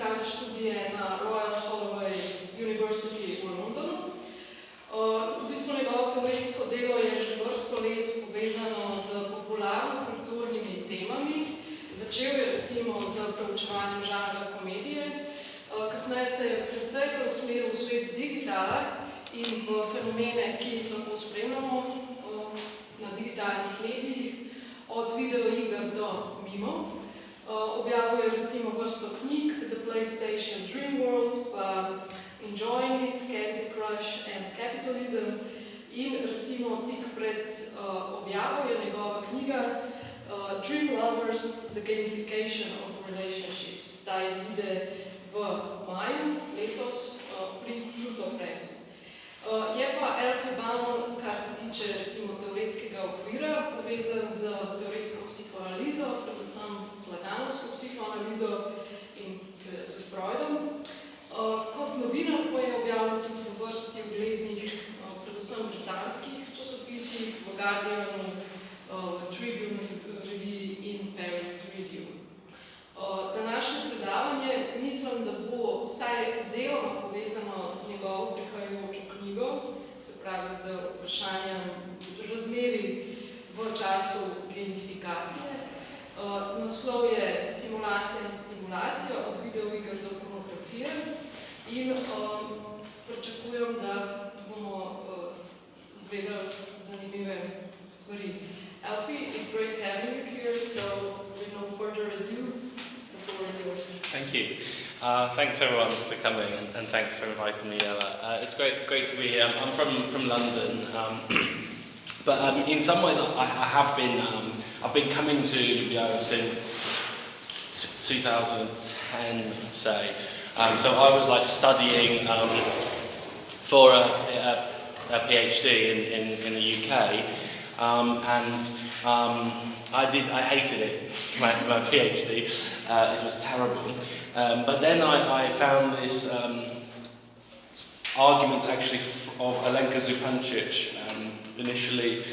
digitalne študije na Royal Holloway University v Londonu. V bistvu njegovo teoretsko delo je že vrsto let povezano z popularno-kulturnimi temami. Začel je recimo z preučevanjem žanra komedije, kasneje se je precej preusmeril v svet digitala in v fenomene, ki jih lahko spremljamo na digitalnih medijih, od videoiger do mimov. Objavil je recimo vrsto knjig, The PlayStation Dream World, pa Enjoying It, Candy Crush and Capitalism, in recimo tik pred objavo je njegova knjiga Dream Lovers, The Gamification of Relationships. Ta izide v maju letos pri Pluto Pressu. Je pa Alfie Bown, kar se tiče recimo teoretskega okvira, povezan z teoretsko psihoanalizo, predvsem z laganovsko psihoanalizo in seveda tudi Freudom. Kot novinar pa je objavljal tudi v vrsti uglednih, predvsem britanskih časopisih, v Guardianu, Tribune Review in Paris Review. Današnje predavanje mislim, da bo vsaj deloma povezano z njegovo prihajajočo knjigo, se pravi z vprašanjem razmerij v času gamifikacije. Naslov je Simulacija in stimulacija, od videoiger do pornografije, in pričakujem, da bomo izvedeli zanimive stvari. Alfie, it's great having you here, so with no further ado, the floor is yours. Thank you. Thanks everyone for coming, and thanks for inviting me, Ella. It's great to be here. I'm from London, but in some ways I've been coming to Ljubljana since 2010, I'd say. So I was like studying for a PhD in the UK. I hated it, my PhD. It was terrible. But then I found this argument actually of Alenka Zupancic initially,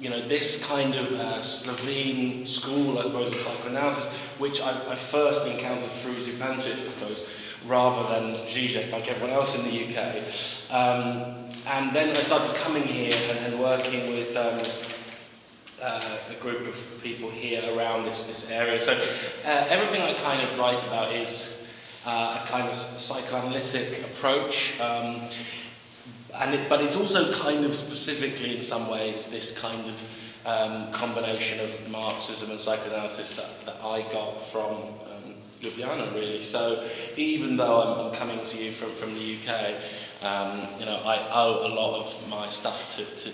you know, this kind of Slovene school, I suppose, of psychoanalysis, which I first encountered through Zupancic, I suppose, rather than Zizek, like everyone else in the UK. And then I started coming here and working with a group of people here around this area. So everything I kind of write about is a kind of psychoanalytic approach, but it's also kind of specifically in some ways this kind of combination of Marxism and psychoanalysis that I got from Ljubljana, really. So even though I'm coming to you from the UK, you know, I owe a lot of my stuff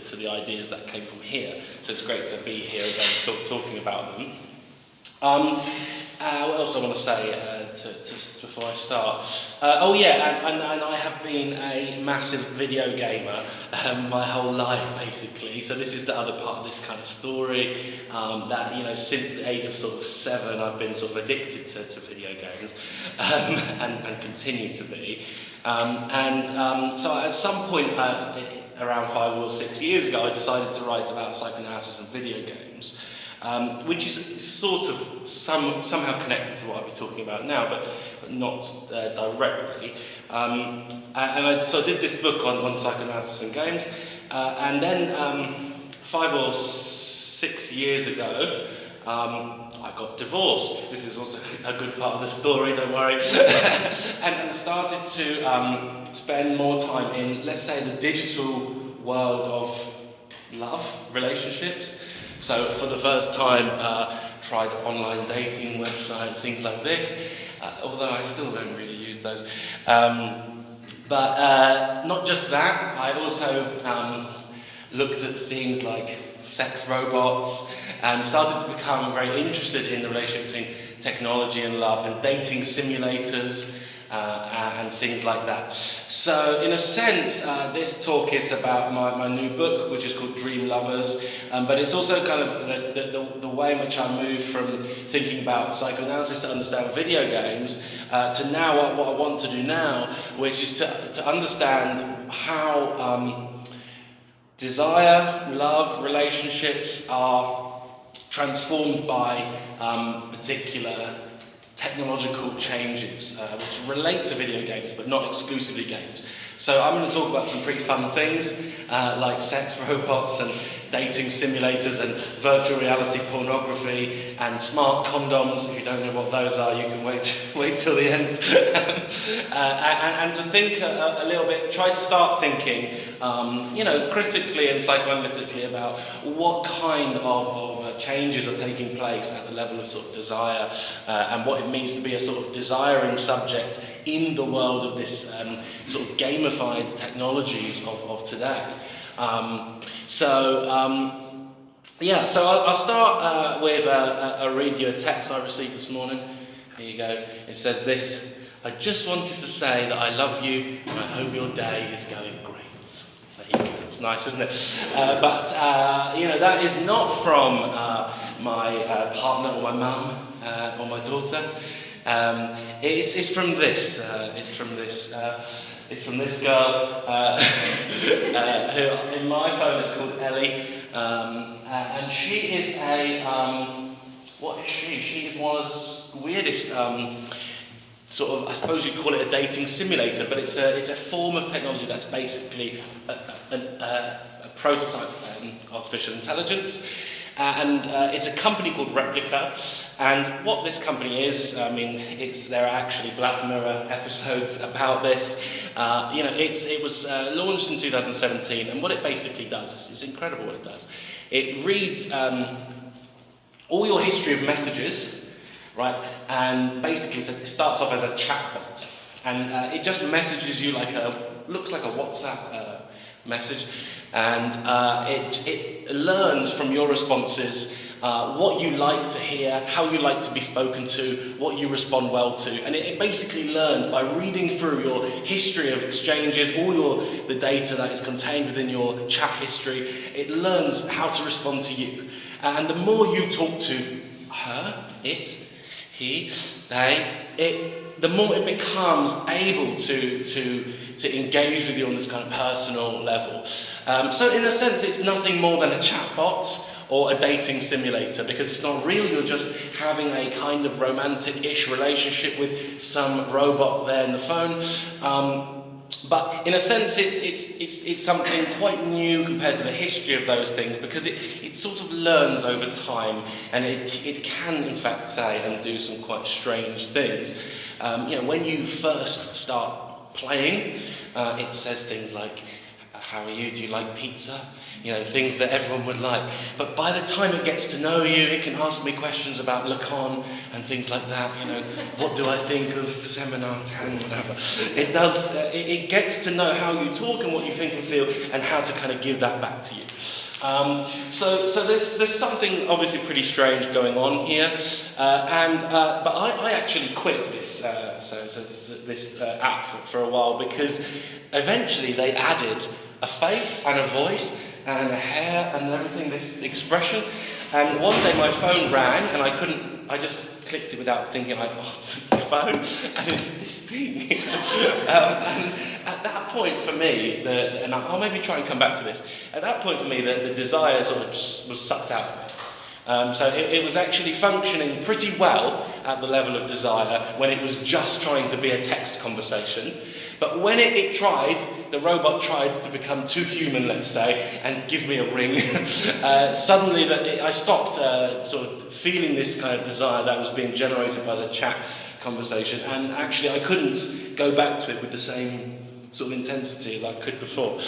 to the ideas that came from here. So it's great to be here again talking about them. What else I want to say before I start? Oh yeah, and I have been a massive video gamer my whole life, basically. So this is the other part of this kind of story, that, you know, since the age of sort of 7, I've been sort of addicted to video games, and continue to be. So at some point, around 5 or 6 years ago, I decided to write about psychoanalysis and video games. Which is sort of somehow connected to what I'll be talking about now, but not directly. So I did this book on psychoanalysis and games, and then 5 or 6 years ago, I got divorced. This is also a good part of the story, don't worry. and started to spend more time in, let's say, the digital world of love, relationships. So for the first time, tried online dating websites, things like this, although I still don't really use those. But not just that, I also looked at things like sex robots and started to become very interested in the relationship between technology and love, and dating simulators and things like that. So in a sense, this talk is about my new book, which is called Dream Lovers, but it's also kind of the way in which I moved from thinking about psychoanalysis to understand video games to now what I want to do now, which is to understand how desire, love, relationships are transformed by particular technological changes which relate to video games but not exclusively games. So I'm going to talk about some pretty fun things like sex robots and dating simulators and virtual reality pornography and smart condoms. If you don't know what those are, you can wait till the end. and to think a little bit, try to start thinking, critically and psychoanalytically about what kind of changes are taking place at the level of sort of desire and what it means to be a sort of desiring subject in the world of this sort of gamified technologies of today. So I'll start with I'll read you a text I received this morning. Here you go. It says this: I just wanted to say that I love you and I hope your day is going great. There you go. It's nice, isn't it? But that is not from my partner or my mum or my daughter. It's from this. It's from this girl who in my phone is called Ellie, and she is what is she? She is one of the weirdest sort of, I suppose you'd call it a dating simulator, but it's a form of technology that's basically a prototype artificial intelligence. And it's a company called Replica, and what this company is, there are actually Black Mirror episodes about this. It was launched in 2017, and what it basically does is incredible what it does. It reads all your history of messages, right? And basically it starts off as a chatbot, and it just messages you looks like a WhatsApp message, and it learns from your responses what you like to hear, how you like to be spoken to, what you respond well to, and it basically learns by reading through your history of exchanges, all the data that is contained within your chat history. It learns how to respond to you, and the more you talk to her, it, he, they, the more it becomes able to engage with you on this kind of personal level. So in a sense, it's nothing more than a chatbot or a dating simulator, because it's not real. You're just having a kind of romantic-ish relationship with some robot there in the phone. But in a sense, it's something quite new compared to the history of those things, because it sort of learns over time, and it can in fact say and do some quite strange things. When you first start playing, it says things like, how are you? Do you like pizza? Things that everyone would like. But by the time it gets to know you, it can ask me questions about Lacan and things like that. What do I think of Seminar 10, whatever. It does. It gets to know how you talk and what you think and feel, and how to kind of give that back to you. So there's something obviously pretty strange going on here, but I actually quit this this app for a while, because eventually they added a face and a voice and a hair and everything, this expression. And one day my phone rang and I just clicked it without thinking. I answered the phone, and it's this thing. And at that point for me, and I'll maybe try and come back to this, at that point for me the desire sort of just was sucked out of it. So it was actually functioning pretty well at the level of desire when it was just trying to be a text conversation. But when the robot tried to become too human, let's say, and give me a ring, suddenly I stopped sort of feeling this kind of desire that was being generated by the chat conversation, and actually I couldn't go back to it with the same sort of intensity as I could before.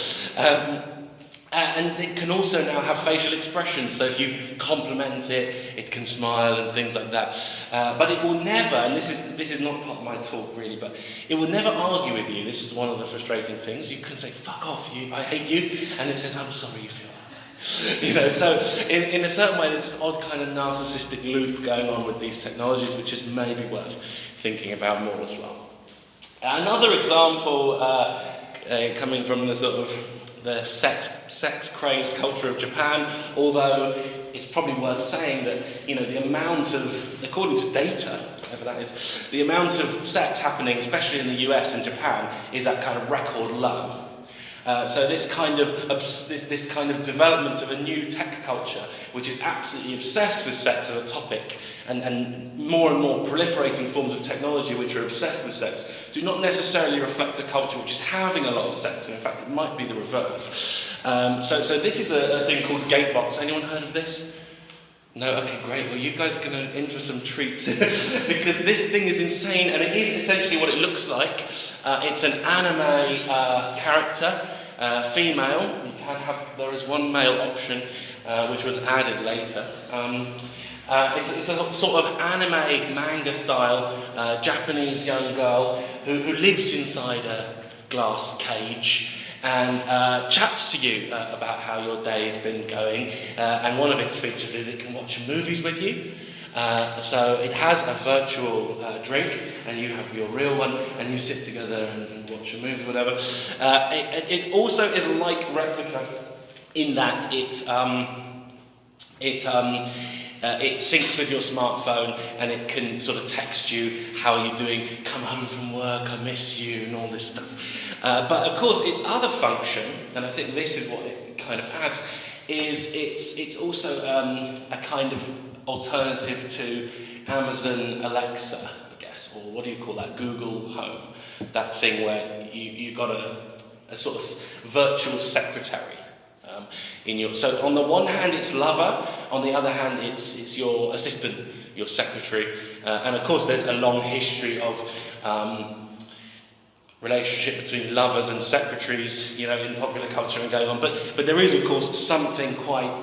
And it can also now have facial expressions, so if you compliment it, it can smile and things like that. But it will never, and this is not part of my talk really, but it will never argue with you. This is one of the frustrating things. You can say, fuck off, I hate you, and it says, I'm sorry you feel that way. So in a certain way, there's this odd kind of narcissistic loop going on with these technologies, which is maybe worth thinking about more as well. Another example coming from the sort of the sex-crazed culture of Japan, although it's probably worth saying that, the amount of, according to data, whatever that is, the amount of sex happening, especially in the US and Japan, is at kind of record low. So this kind of development of a new tech culture, which is absolutely obsessed with sex as a topic, and more proliferating forms of technology which are obsessed with sex, do not necessarily reflect a culture which is having a lot of sex, and in fact it might be the reverse. So this is a thing called gatebox. Anyone heard of this? No? Okay, great. Well, you guys are going to in for some treats because this thing is insane, and it is essentially what it looks like. It's an anime character, female. There is one male option, which was added later. It's a sort of anime manga style Japanese young girl who lives inside a glass cage and chats to you about how your day's been going. And one of its features is it can watch movies with you. So it has a virtual drink, and you have your real one, and you sit together and watch a movie, whatever. It also is like Replica in that it syncs with your smartphone, and it can sort of text you, how are you doing, come home from work, I miss you, and all this stuff. But of course, its other function, and I think this is what it kind of adds, is it's also a kind of alternative to Amazon Alexa, I guess, or what do you call that, Google Home, that thing where you got a sort of virtual secretary. So on the one hand it's lover, on the other hand it's your assistant, your secretary, and of course there's a long history of relationship between lovers and secretaries, in popular culture and going on. But there is of course something quite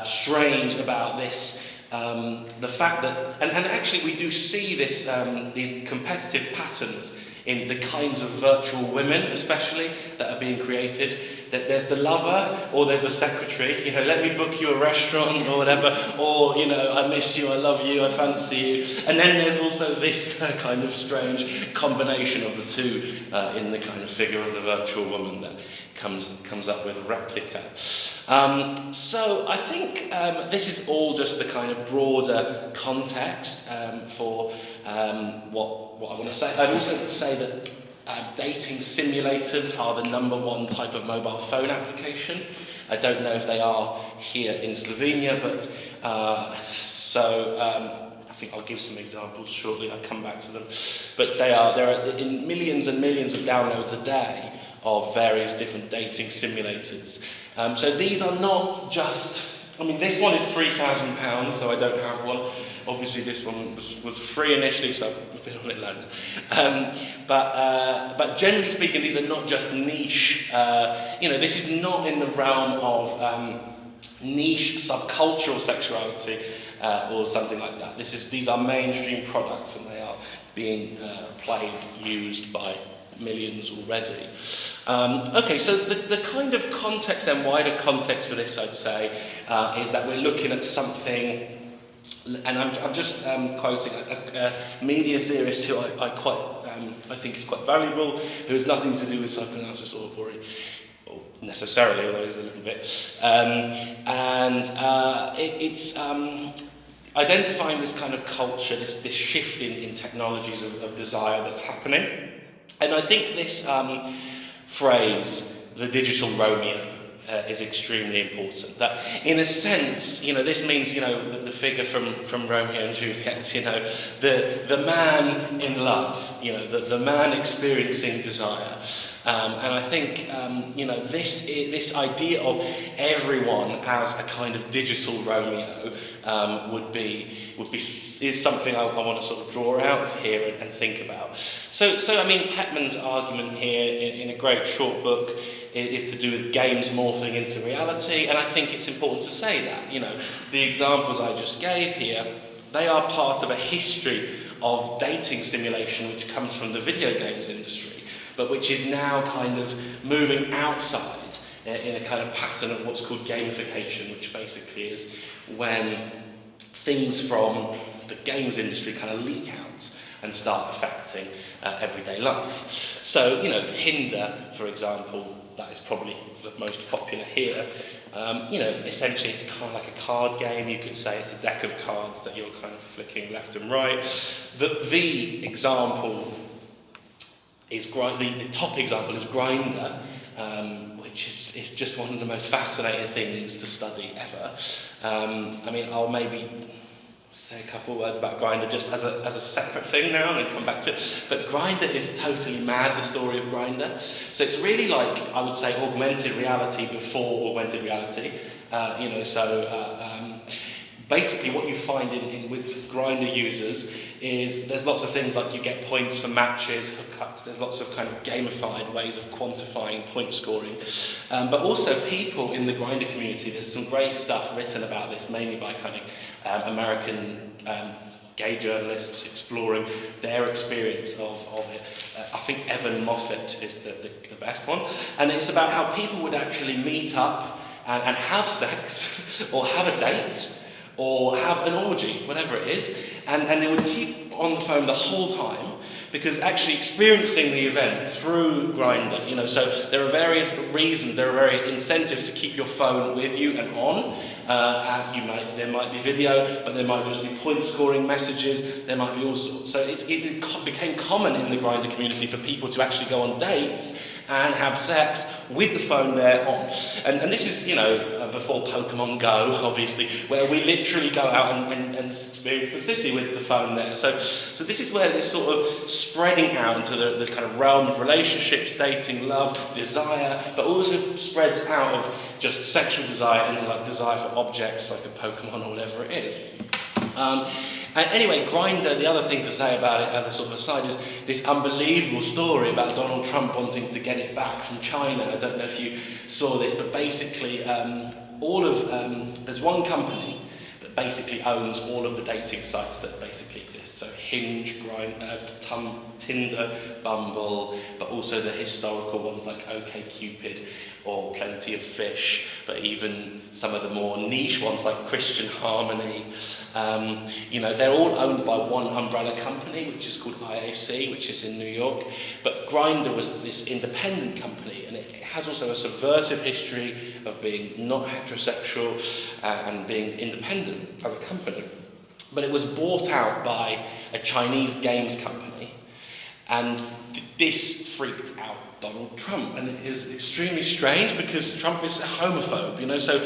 strange about this. The fact that, and actually we do see this, these competitive patterns in the kinds of virtual women, especially, that are being created. That there's the lover, or there's the secretary, let me book you a restaurant or whatever, or, I miss you, I love you, I fancy you. And then there's also this kind of strange combination of the two in the kind of figure of the virtual woman that comes up with Replica. So I think this is all just the kind of broader context for what I want to say. I'd also say that dating simulators are the #1 type of mobile phone application. I don't know if they are here in Slovenia, but I think I'll give some examples shortly. I'll come back to them. But there are in millions and millions of downloads a day of various different dating simulators. So these are not just, this one is £3,000, so I don't have one. Obviously this one was free initially, so I've been on it loads. But generally speaking, these are not just niche, this is not in the realm of niche subcultural sexuality or something like that. These are mainstream products, and they are being used by millions already. Okay, so the kind of context and wider context for this, I'd say, is that we're looking at something, and I'm just quoting a media theorist who I think is quite valuable, who has nothing to do with psychoanalysis or necessarily, although it's a little bit, it's identifying this kind of culture, this shift in technologies of desire that's happening. And I think this phrase, the digital Romeo, is extremely important. That, in a sense, this means, the figure from Romeo and Juliet, the man in love, the man experiencing desire. And I think, this idea of everyone as a kind of digital Romeo is something I want to sort of draw out of here and think about. So Petman's argument here in a great short book is to do with games morphing into reality, and I think it's important to say that, the examples I just gave here, they are part of a history of dating simulation which comes from the video games industry, but which is now kind of moving outside in a kind of pattern of what's called gamification, which basically is when things from the games industry kind of leak out and start affecting everyday life. So, Tinder, for example, that is probably the most popular here. Essentially it's kind of like a card game. You could say it's a deck of cards that you're kind of flicking left and right. The example the top example is Grindr, which is just one of the most fascinating things to study ever. I mean, I'll maybe say a couple of words about Grindr just as a separate thing now and then come back to it. But Grindr is totally mad, the story of Grindr. So it's really like, I would say, augmented reality before augmented reality. Basically what you find with Grindr users is there's lots of things like you get points for matches, hookups, there's lots of kind of gamified ways of quantifying point scoring. But also people in the Grindr community, there's some great stuff written about this, mainly by kind of American gay journalists exploring their experience of it. I think Evan Moffat is the best one. And it's about how people would actually meet up and have sex or have a date or have an orgy, whatever it is, and they would keep on the phone the whole time, because actually experiencing the event through Grindr, so there are various reasons, there are various incentives to keep your phone with you and on. There might be video, but there might just be point scoring messages, there might be all sorts. So it became common in the Grindr community for people to actually go on dates and have sex with the phone there on. And this is, before Pokemon Go, obviously, where we literally go out and experience the city with the phone there. So this is where this sort of spreading out into the kind of realm of relationships, dating, love, desire, but also spreads out of just sexual desire into like desire for objects like a Pokemon or whatever it is. And anyway, Grindr, the other thing to say about it as a sort of aside is this unbelievable story about Donald Trump wanting to get it back from China. I don't know if you saw this, but basically there's one company that basically owns all of the dating sites that basically exist. So Hinge, Tinder, Bumble, but also the historical ones like OkCupid or Plenty of Fish, but even some of the more niche ones like Christian Harmony. They're all owned by one umbrella company, which is called IAC, which is in New York. But Grindr was this independent company, and it has also a subversive history of being not heterosexual and being independent as a company. But it was bought out by a Chinese games company, and this freaked out Donald Trump, and it is extremely strange because Trump is a homophobe, so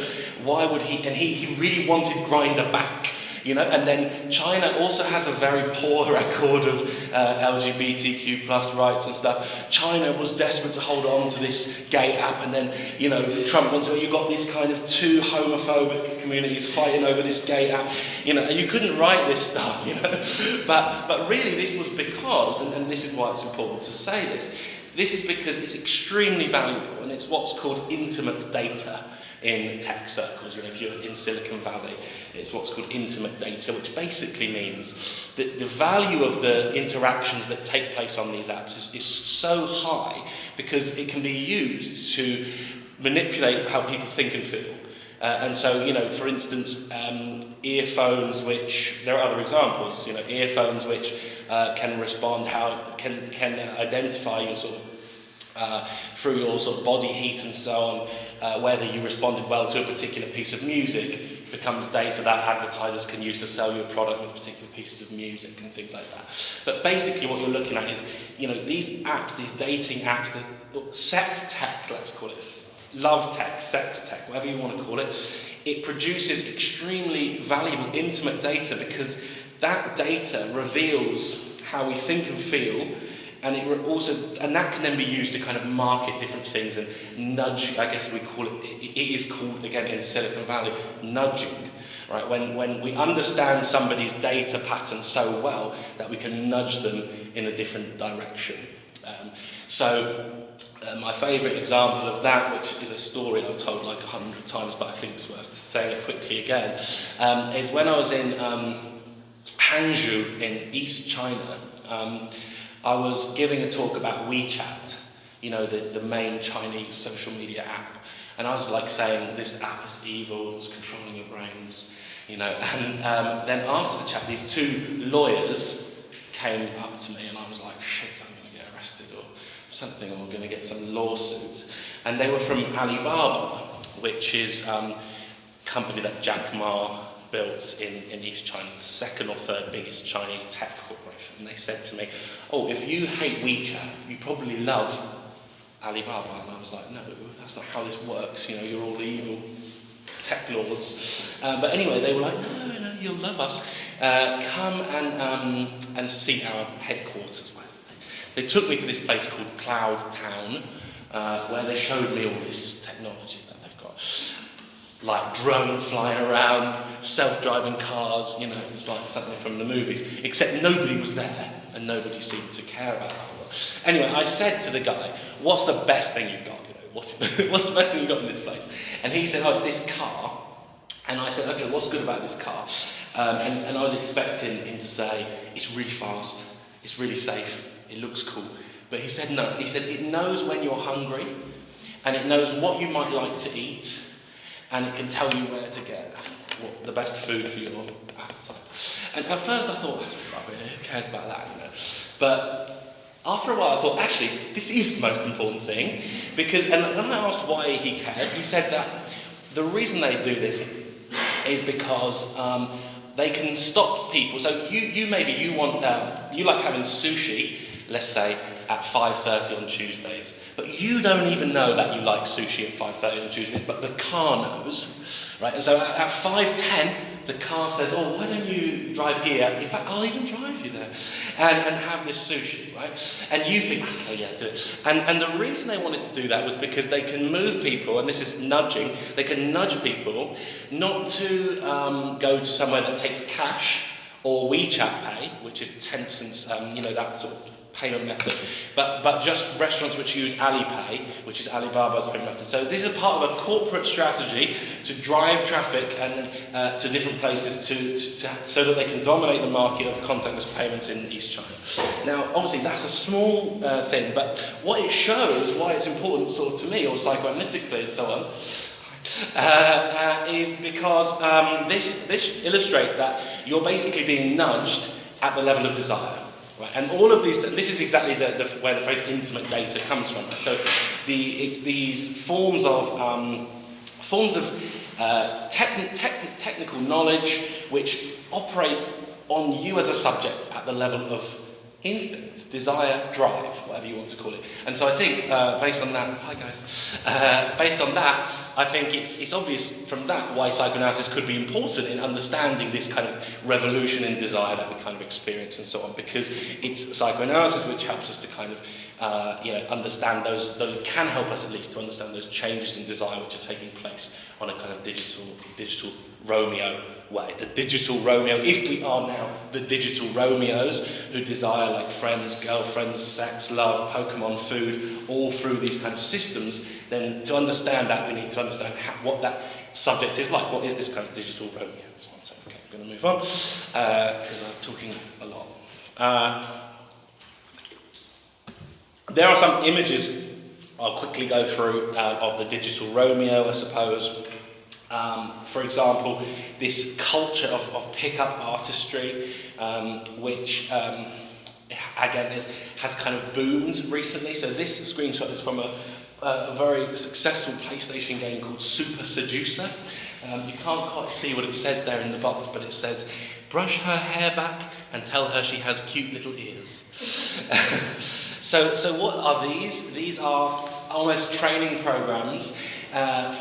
why would he, and he really wanted Grindr back, and then China also has a very poor record of LGBTQ plus rights and stuff. China was desperate to hold on to this gay app, and then, Trump wants to, you've got this kind of two homophobic communities fighting over this gay app, and you couldn't write this stuff, but really this was because, and this is why it's important to say this is because it's extremely valuable, and it's what's called intimate data in tech circles. If you're in Silicon Valley, it's what's called intimate data, which basically means that the value of the interactions that take place on these apps is so high because it can be used to manipulate how people think and feel. And so, for instance, earphones, which, there are other examples, earphones which can respond, can identify your sort of, through your sort of body heat and so on, whether you responded well to a particular piece of music becomes data that advertisers can use to sell you a product with particular pieces of music and things like that. But basically what you're looking at is, these apps, these dating apps, the sex tech, let's call it, love tech, sex tech, whatever you want to call it, it produces extremely valuable intimate data because that data reveals how we think and feel, and and that can then be used to kind of market different things and nudge, I guess we call it, it is called, again, in Silicon Valley, nudging, right? When we understand somebody's data pattern so well that we can nudge them in a different direction. My favourite example of that, which is a story I've told like 100 times, but I think it's worth saying it quickly again, is when I was in Hangzhou in East China. I was giving a talk about WeChat, the main Chinese social media app, and I was like saying this app is evil, it's controlling your brains, and then after the chat, these two lawyers came up to me, and I was like, shit, I'm going to get arrested or something, or I'm going to get some lawsuit. And they were from Alibaba, which is a company that Jack Ma built in East China, the second or third biggest Chinese tech corporation. And they said to me, oh, if you hate WeChat, you probably love Alibaba. And I was like, no, that's not how this works. You know, you're all evil tech lords. But anyway, they were like, no, you'll love us. Come and see our headquarters. They took me to this place called Cloud Town, where they showed me all this technology that they've got. Like drones flying around, self-driving cars, you know, it's like something from the movies. Except nobody was there, and nobody seemed to care about that. Anyway, I said to the guy, what's the best thing you've got? You know, what's the best thing you've got in this place? And he said, oh, it's this car. And I said, okay, what's good about this car? And I was expecting him to say, it's really fast, it's really safe, it looks cool. But he said no. He said it knows when you're hungry, and it knows what you might like to eat, and it can tell you where to get the best food for your appetite. And at first I thought, that's rubbish, who cares about that, you know? But after a while I thought, actually, this is the most important thing, because, and when I asked why he cared, he said that the reason they do this is because they can stop people. So you like having sushi, let's say, at 5:30 on Tuesdays, but you don't even know that you like sushi at 5:30 on Tuesdays, but the car knows, right? And so at 5:10, the car says, oh, why don't you drive here? In fact, I'll even drive you there, and have this sushi, right? And you think, okay, yeah, do it. And the reason they wanted to do that was because they can move people, and this is nudging, they can nudge people not to go to somewhere that takes cash or WeChat Pay, which is Tencent's, that sort of payment method, but just restaurants which use Alipay, which is Alibaba's payment method. So this is part of a corporate strategy to drive traffic and to different places so that they can dominate the market of contactless payments in East China. Now, obviously, that's a small thing, but what it shows, why it's important sort of to me, or psychoanalytically and so on, is because this illustrates that you're basically being nudged at the level of desire. Right, and all of these, this is exactly where the phrase intimate data comes from. So these forms of technical knowledge which operate on you as a subject at the level of instinct, desire, drive, whatever you want to call it. And so I think, based on that, hi guys, based on that, I think it's obvious from that why psychoanalysis could be important in understanding this kind of revolution in desire that we kind of experience and so on, because it's psychoanalysis which helps us to kind of, understand those can help us at least to understand those changes in desire which are taking place on a kind of digital Romeo way. The digital Romeo, if we are now the digital Romeos who desire like friends, girlfriends, sex, love, Pokemon, food, all through these kind of systems, then to understand that we need to understand what that subject is like. What is this kind of digital Romeo? So okay, I'm going to move on because I'm talking a lot. There are some images I'll quickly go through of the digital Romeo, I suppose. For example, this culture of pick-up artistry, which again has kind of boomed recently. So this screenshot is from a very successful PlayStation game called Super Seducer. You can't quite see what it says there in the box, but it says, brush her hair back and tell her she has cute little ears. So what are these? These are almost training programs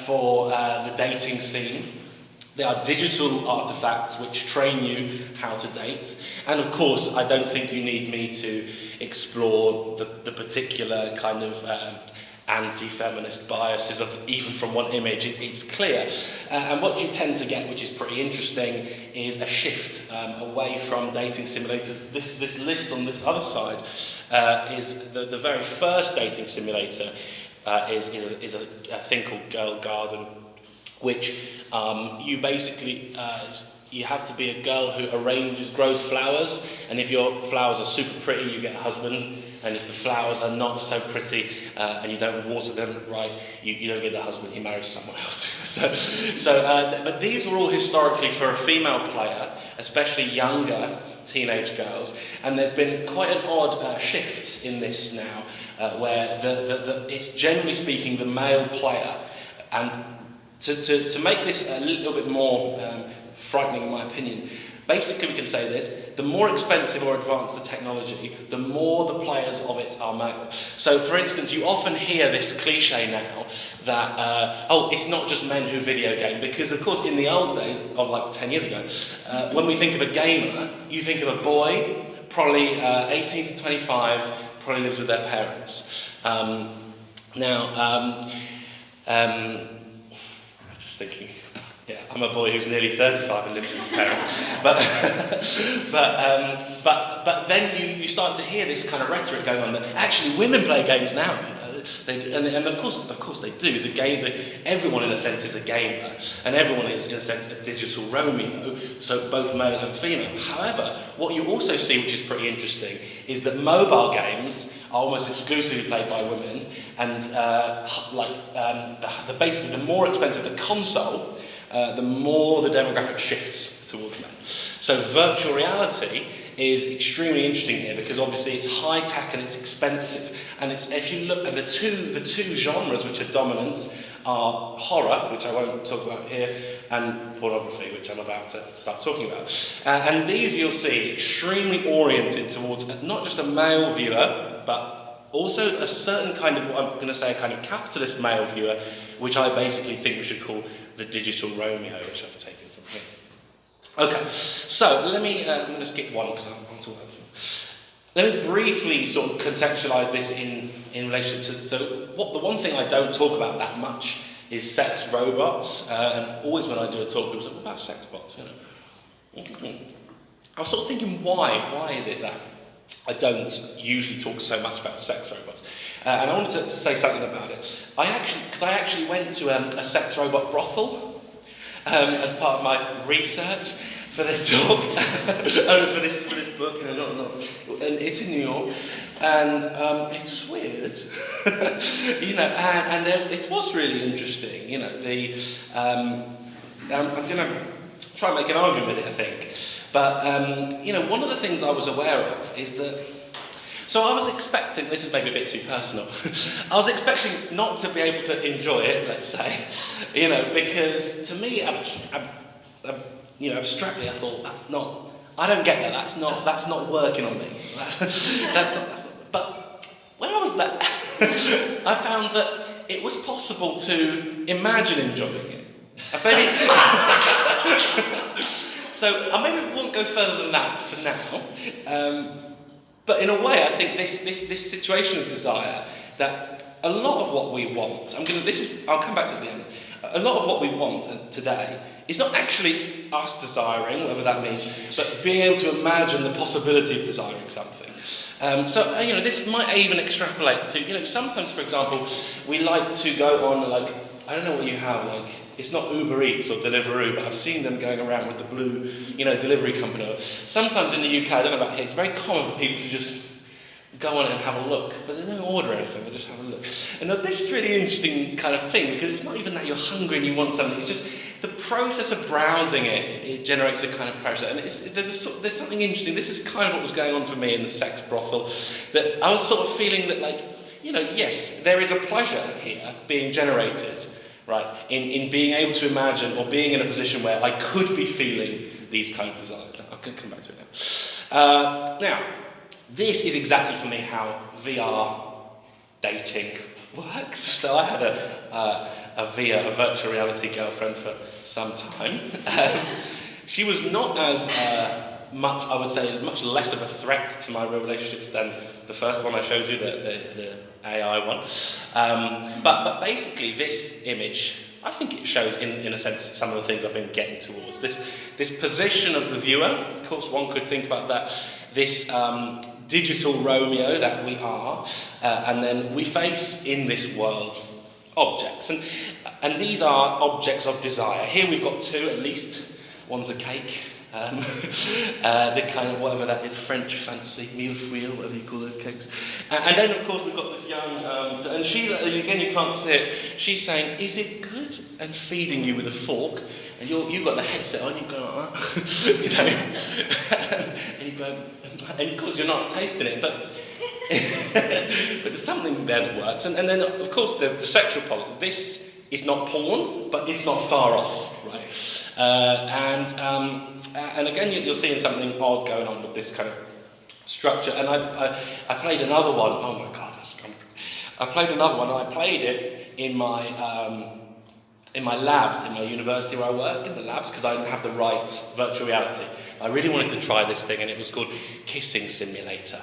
for the dating scene. They are digital artifacts which train you how to date. And of course, I don't think you need me to explore the particular kind of anti-feminist biases of even from one image. It's clear. And what you tend to get, which is pretty interesting, is a shift away from dating simulators. This list on this other side is the very first dating simulator is a thing called Girl Garden, which you basically you have to be a girl who grows flowers, and if your flowers are super pretty, you get a husband, and if the flowers are not so pretty and you don't water them right, you don't get the husband, he marries someone else. But these were all historically for a female player, especially younger teenage girls, and there's been quite an odd shift in this now, where it's generally speaking the male player, and to make this a little bit more frightening in my opinion. Basically, we can say this: the more expensive or advanced the technology, the more the players of it are male. So, for instance, you often hear this cliche now that, it's not just men who video game, because, of course, in the old days, of like 10 years ago, when we think of a gamer, you think of a boy, probably 18 to 25, probably lives with their parents. I'm just thinking. Yeah, I'm a boy who's nearly 35 and lives with his parents. But then you start to hear this kind of rhetoric going on that actually women play games now. And of course they do. Everyone in a sense is a gamer, and everyone is in a sense a digital Romeo. So both male and female. However, what you also see, which is pretty interesting, is that mobile games are almost exclusively played by women, and basically the more expensive the console, the more the demographic shifts towards men. So virtual reality is extremely interesting here because obviously it's high tech and it's expensive. And if you look at the two genres which are dominant are horror, which I won't talk about here, and pornography, which I'm about to start talking about. And these you'll see extremely oriented towards not just a male viewer, but also a certain kind of, what I'm going to say, a kind of capitalist male viewer, which I basically think we should call the digital Romeo, which I've taken from here. Okay, so let me, I'm going to skip one because I'm talking about things. Let me briefly sort of contextualise this in relation to, so the one thing I don't talk about that much is sex robots, and always when I do a talk, people say, what about sex bots, you know? I was sort of thinking, why is it that I don't usually talk so much about sex robots? And I wanted to say something about it. I actually went to a sex robot brothel as part of my research for this talk, for this book, you know, and it's in New York, and it's weird, you know, and it was really interesting, you know. I'm going to try and make an argument with it, I think, but you know, one of the things I was aware of is that. So I was expecting, this is maybe a bit too personal, I was expecting not to be able to enjoy it, let's say, you know, because to me, abstractly I thought, I don't get that, that's not working on me, that's not, but when I was there, I found that it was possible to imagine enjoying it. So I maybe won't go further than that for now. But in a way, I think this situation of desire, that a lot of what we want, I'll come back to it at the end. A lot of what we want today is not actually us desiring, whatever that means, but being able to imagine the possibility of desiring something. So you know, this might even extrapolate to, you know, sometimes, for example, we like to go on, like, I don't know what you have, like, it's not Uber Eats or Deliveroo, but I've seen them going around with the blue, you know, delivery company. Sometimes in the UK, I don't know about here, it's very common for people to just go on and have a look, but they don't order anything, they just have a look. And now this is really interesting kind of thing, because it's not even that you're hungry and you want something, it's just the process of browsing it generates a kind of pressure. And there's something interesting. This is kind of what was going on for me in the sex brothel, that I was sort of feeling that, like, you know, yes, there is a pleasure here being generated, right, in being able to imagine or being in a position where I could be feeling these kind of desires. I can come back to it now. Now, this is exactly for me how VR dating works. So I had a virtual reality girlfriend for some time. She was not as much, I would say, much less of a threat to my real relationships than the first one I showed you, the AI one. But basically this image, I think it shows in a sense some of the things I've been getting towards. This position of the viewer, of course one could think about that, this digital Romeo that we are, and then we face in this world objects. And these are objects of desire. Here we've got two at least. One's a cake. The kind of whatever that is, French fancy, millefeuille, whatever you call those cakes. And then of course we've got this young, and she's, again you can't see it, she's saying, is it good? And feeding you with a fork, and you've got the headset on, you go like that, you know, and you go, and of course you're not tasting it, but but there's something there that works. And then of course there's the sexual policy. it's not porn, but it's not far off, right? And again, you're seeing something odd going on with this kind of structure. And I played another one. Oh my God, I played another one, and I played it in my labs, in my university where I work, in the labs, because I didn't have the right virtual reality. I really wanted to try this thing, and it was called Kissing Simulator.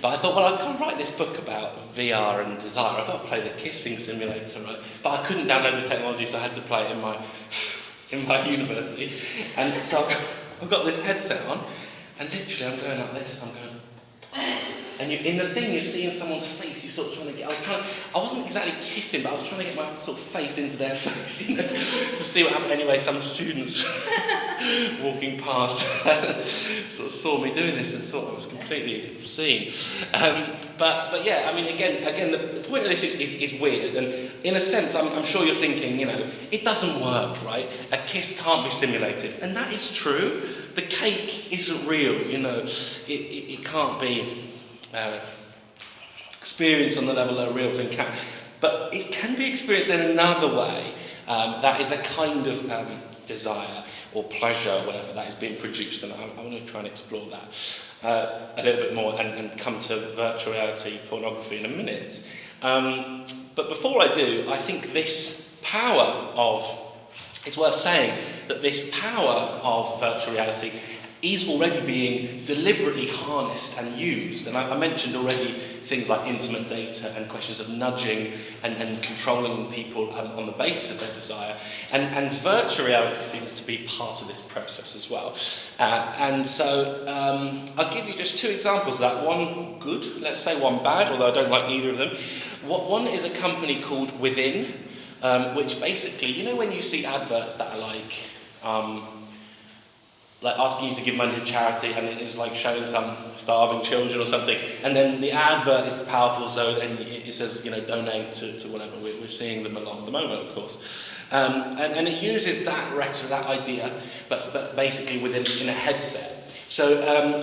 But I thought, well, I can't write this book about VR and desire. I've got to play the kissing simulator, right? But I couldn't download the technology, so I had to play it in my university. And so I've got this headset on, and literally I'm going like this. I'm going, and in the thing, you're seeing someone's face. You're sort of trying to get. I wasn't exactly kissing, but I was trying to get my sort of face into their face, you know, to see what happened. Anyway, some students walking past sort of saw me doing this and thought I was completely obscene. But yeah, I mean, again, the point of this is weird, and in a sense, I'm sure you're thinking, you know, it doesn't work, right? A kiss can't be simulated, and that is true. The cake isn't real, you know. It can't be experienced on the level that a real thing can, but it can be experienced in another way. That is a kind of desire or pleasure, whatever that is being produced, and I want to try and explore that a little bit more and come to virtual reality pornography in a minute. But before I do, I think it's worth saying that this power of virtual reality is already being deliberately harnessed and used. And I mentioned already things like intimate data and questions of nudging and controlling people on the basis of their desire. And virtual reality seems to be part of this process as well. And so I'll give you just two examples of that. One good, let's say one bad, although I don't like either of them. One is a company called Within, which basically, you know when you see adverts that are like asking you to give money to charity, and it is like showing some starving children or something, and then the advert is powerful, so then it says, you know, donate to whatever. We're seeing them a lot at the moment, of course. And it uses that rhetoric, that idea, but basically in a headset. So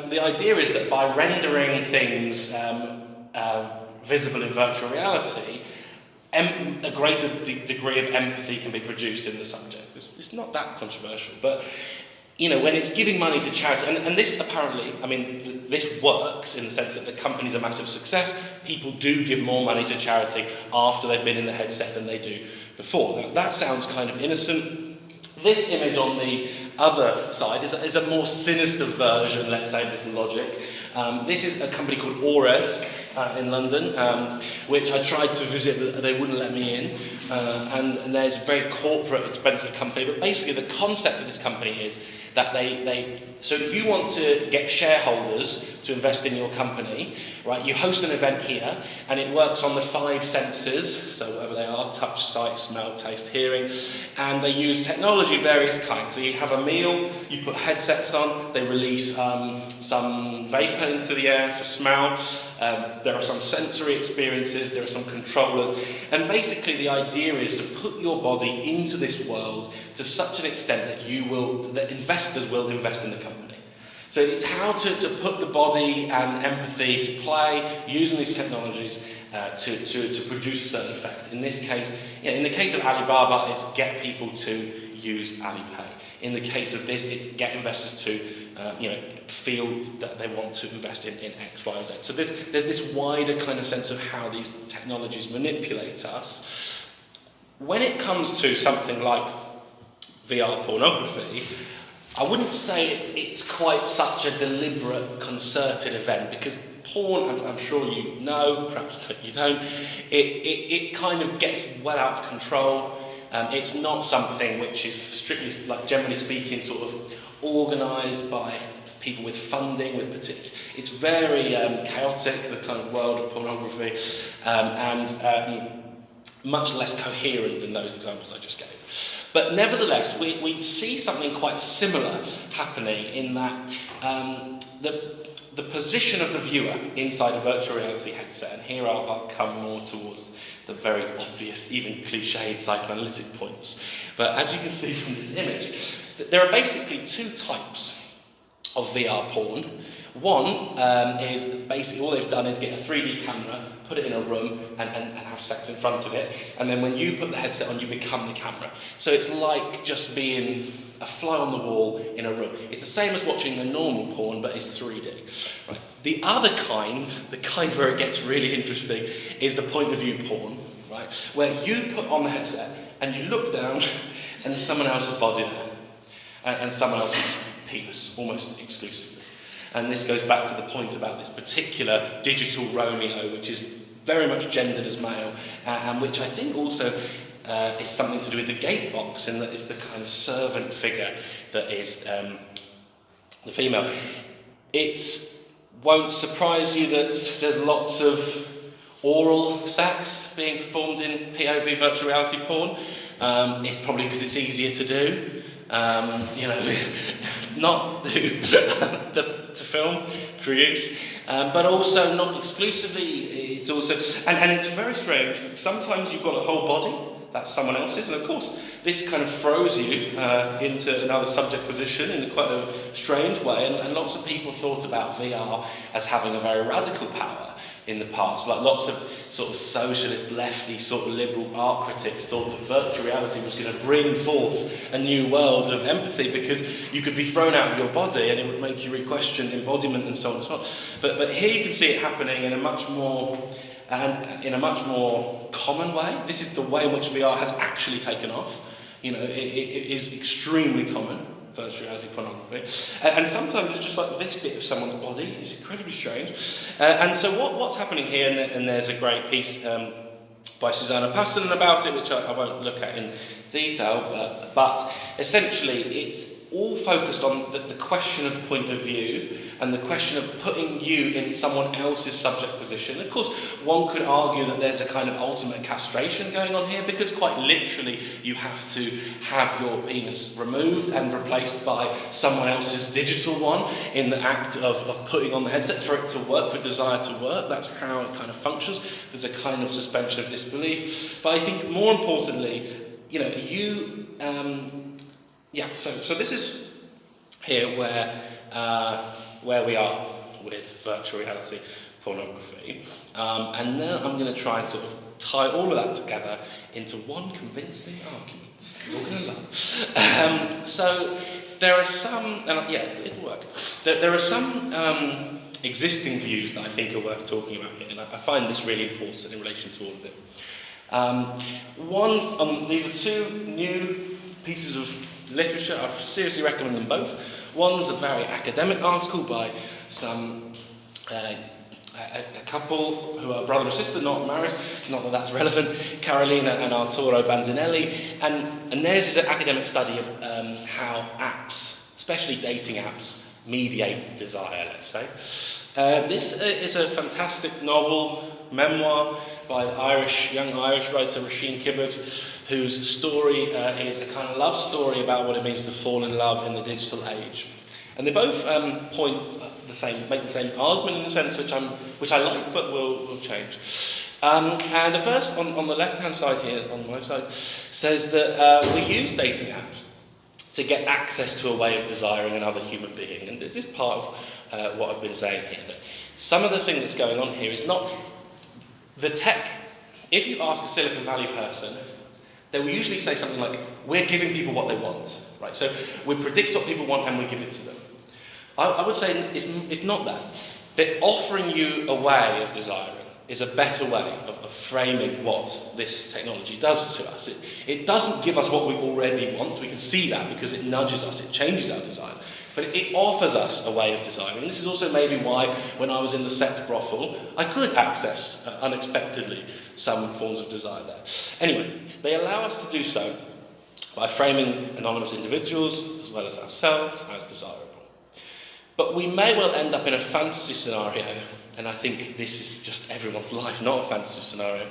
the idea is that by rendering things visible in virtual reality, a greater degree of empathy can be produced in the subject. It's not that controversial, but you know, when it's giving money to charity, and this apparently, I mean, this works in the sense that the company's a massive success. People do give more money to charity after they've been in the headset than they do before. Now, that sounds kind of innocent. This image on the other side is a more sinister version, let's say, of this logic. This is a company called Ores in London, which I tried to visit, but they wouldn't let me in. And there's a very corporate, expensive company. But basically, the concept of this company is that so if you want to get shareholders to invest in your company, right, you host an event here, and it works on the 5 senses, so whatever they are, touch, sight, smell, taste, hearing, and they use technology of various kinds. So you have a meal, you put headsets on, they release some vapour into the air for smell, there are some sensory experiences, there are some controllers, and basically the idea is to put your body into this world to such an extent that investors will invest in the company. So it's how to put the body and empathy to play using these technologies to produce a certain effect. In this case, in the case of Alibaba, it's get people to use Alipay. In the case of this, it's get investors to feel that they want to invest in X, Y, or Z. So there's this wider kind of sense of how these technologies manipulate us. When it comes to something like VR pornography, I wouldn't say it's quite such a deliberate, concerted event, because porn, I'm sure you know, perhaps you don't, it kind of gets well out of control. It's not something which is strictly, like generally speaking, sort of organised by people with funding, it's very chaotic, the kind of world of pornography, and much less coherent than those examples I just gave. But nevertheless, we see something quite similar happening in that the position of the viewer inside a virtual reality headset, and here I'll come more towards the very obvious, even cliched psychoanalytic points. But as you can see from this image, there are basically 2 types of VR porn. One is basically all they've done is get a 3D camera, put it in a room and have sex in front of it, and then when you put the headset on you become the camera. So it's like just being a fly on the wall in a room. It's the same as watching a normal porn, but it's 3D. Right. The other kind, the kind where it gets really interesting, is the point of view porn, right? Where you put on the headset and you look down and there's someone else's body there, and someone else's penis, almost exclusively. And this goes back to the point about this particular digital Romeo, which is very much gendered as male, and which I think also is something to do with the gate box, in that it's the kind of servant figure that is the female. It won't surprise you that there's lots of oral sex being performed in POV virtual reality porn. It's probably because it's easier to do. Not to film, produce, but also not exclusively. It's also, and it's very strange. Sometimes you've got a whole body that's someone else's, and of course this kind of throws you into another subject position in quite a strange way. And lots of people thought about VR as having a very radical power in the past. Like lots of sort of socialist, lefty, sort of liberal art critics thought that virtual reality was going to bring forth a new world of empathy, because you could be thrown out of your body and it would make you re-question embodiment and so on and so on. But here you can see it happening in a much more common way. This is the way in which VR has actually taken off. It is extremely common. Virtual reality pornography, and sometimes it's just like this bit of someone's body. It's incredibly strange. And so what's happening here, and there's a great piece by Susanna Passon about it, which I won't look at in detail, but essentially it's all focused on the question of point of view and the question of putting you in someone else's subject position. Of course, one could argue that there's a kind of ultimate castration going on here, because quite literally you have to have your penis removed and replaced by someone else's digital one in the act of putting on the headset for it to work, for desire to work. That's how it kind of functions. There's a kind of suspension of disbelief. But I think more importantly, so this is here where we are with virtual reality pornography, and now I'm going to try and sort of tie all of that together into one convincing argument you're going to love. So there are some, and it'll work. There are some existing views that I think are worth talking about here, and I find this really important in relation to all of them. These are two new pieces of literature. I seriously recommend them both. One's a very academic article by some a couple who are brother and sister, not married, not that that's relevant, Carolina and Arturo Bandinelli, and theirs is an academic study of how apps, especially dating apps, mediate desire, let's say. This is a fantastic novel, memoir by the young Irish writer Roisin Kibbard, whose story is a kind of love story about what it means to fall in love in the digital age. And they both make the same argument in a sense, which I like, but will change. And the first, on the left-hand side here, on my side, says that we use dating apps to get access to a way of desiring another human being. And this is part of what I've been saying here, that some of the thing that's going on here is not the tech. If you ask a Silicon Valley person, they will usually say something like, we're giving people what they want, right? So we predict what people want and we give it to them. I would say it's not that. They're offering you a way of desiring is a better way of framing what this technology does to us. It doesn't give us what we already want. We can see that because it nudges us, it changes our desire. But it offers us a way of desiring. And this is also maybe why, when I was in the sex brothel, I could access, unexpectedly, some forms of desire there. Anyway, they allow us to do so by framing anonymous individuals, as well as ourselves, as desirable. But we may well end up in a fantasy scenario, and I think this is just everyone's life, not a fantasy scenario,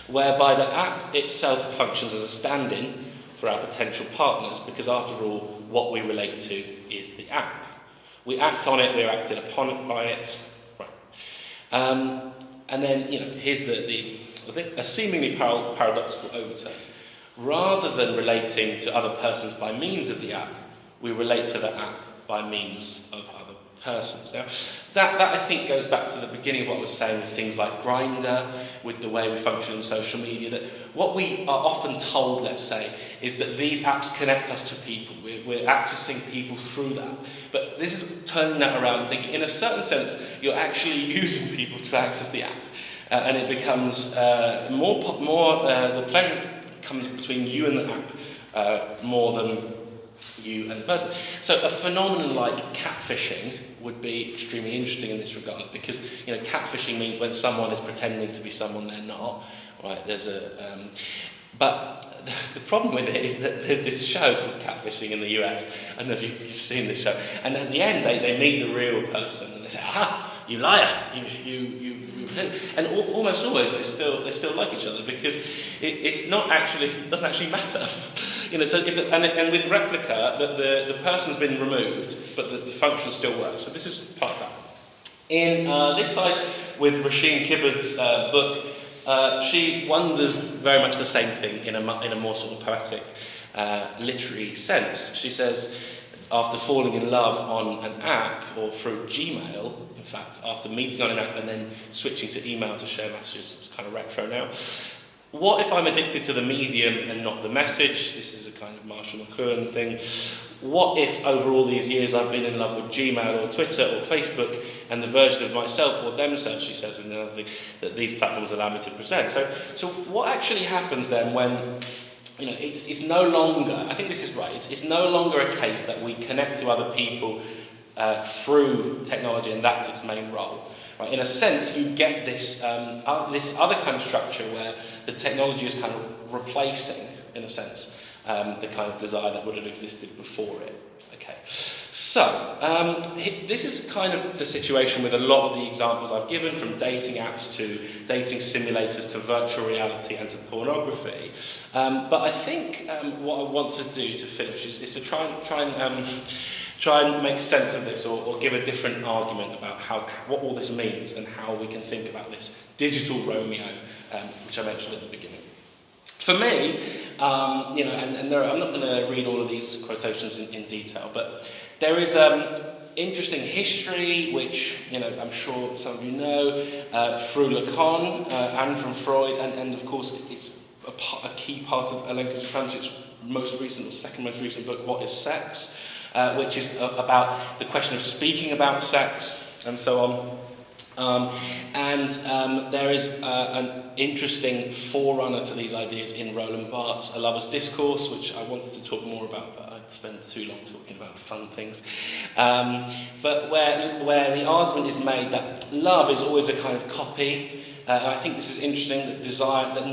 whereby the app itself functions as a stand-in for our potential partners, because after all, what we relate to is the app. We act on it, we're acted upon it by it. Right. And then, here's a seemingly paradoxical overturn. Rather than relating to other persons by means of the app, we relate to the app by means of other persons. Now, that I think goes back to the beginning of what I was saying with things like Grindr, with the way we function on social media, that what we are often told, let's say, is that these apps connect us to people. We're accessing people through that. But this is turning that around and thinking, in a certain sense, you're actually using people to access the app. And it becomes the pleasure comes between you and the app more than you and the person. So a phenomenon like catfishing would be extremely interesting in this regard, because catfishing means when someone is pretending to be someone they're not. Right? But the problem with it is that there's this show called Catfishing in the US. I don't know if you've seen this show. And at the end, they meet the real person and they say, "Aha, you liar! You." And almost always they still like each other, because it doesn't actually matter. So and with replica, the person's been removed, but the function still works. So this is part of that. In this side, with Rasheen Kibbard's book, she wonders very much the same thing in a more sort of poetic, literary sense. She says, after falling in love on an app or through Gmail, in fact, after meeting on an app and then switching to email to share messages, it's kind of retro now. What if I'm addicted to the medium and not the message? This is a kind of Marshall McLuhan thing. What if over all these years I've been in love with Gmail or Twitter or Facebook and the version of myself or themselves, she says in another thing, that these platforms allow me to present. So what actually happens then when it's no longer, I think this is right, it's no longer a case that we connect to other people through technology and that's its main role. Right? In a sense, you get this other kind of structure where the technology is kind of replacing, in a sense, the kind of desire that would have existed before it. Okay, so this is kind of the situation with a lot of the examples I've given, from dating apps to dating simulators to virtual reality and to pornography. But I think what I want to do to finish is to try and make sense of this, or give a different argument about what all this means and how we can think about this digital Romeo, which I mentioned at the beginning. For me, I'm not going to read all of these quotations in detail, but there is interesting history, which I'm sure some of you know, through Lacan and from Freud, and of course it's a key part of Alenka Zupančic's second most recent book, What is Sex? Which is about the question of speaking about sex and so on. There is an interesting forerunner to these ideas in Roland Barthes' A Lover's Discourse, which I wanted to talk more about, but I'd spend too long talking about fun things. But where the argument is made that love is always a kind of copy. And I think this is interesting, this idea that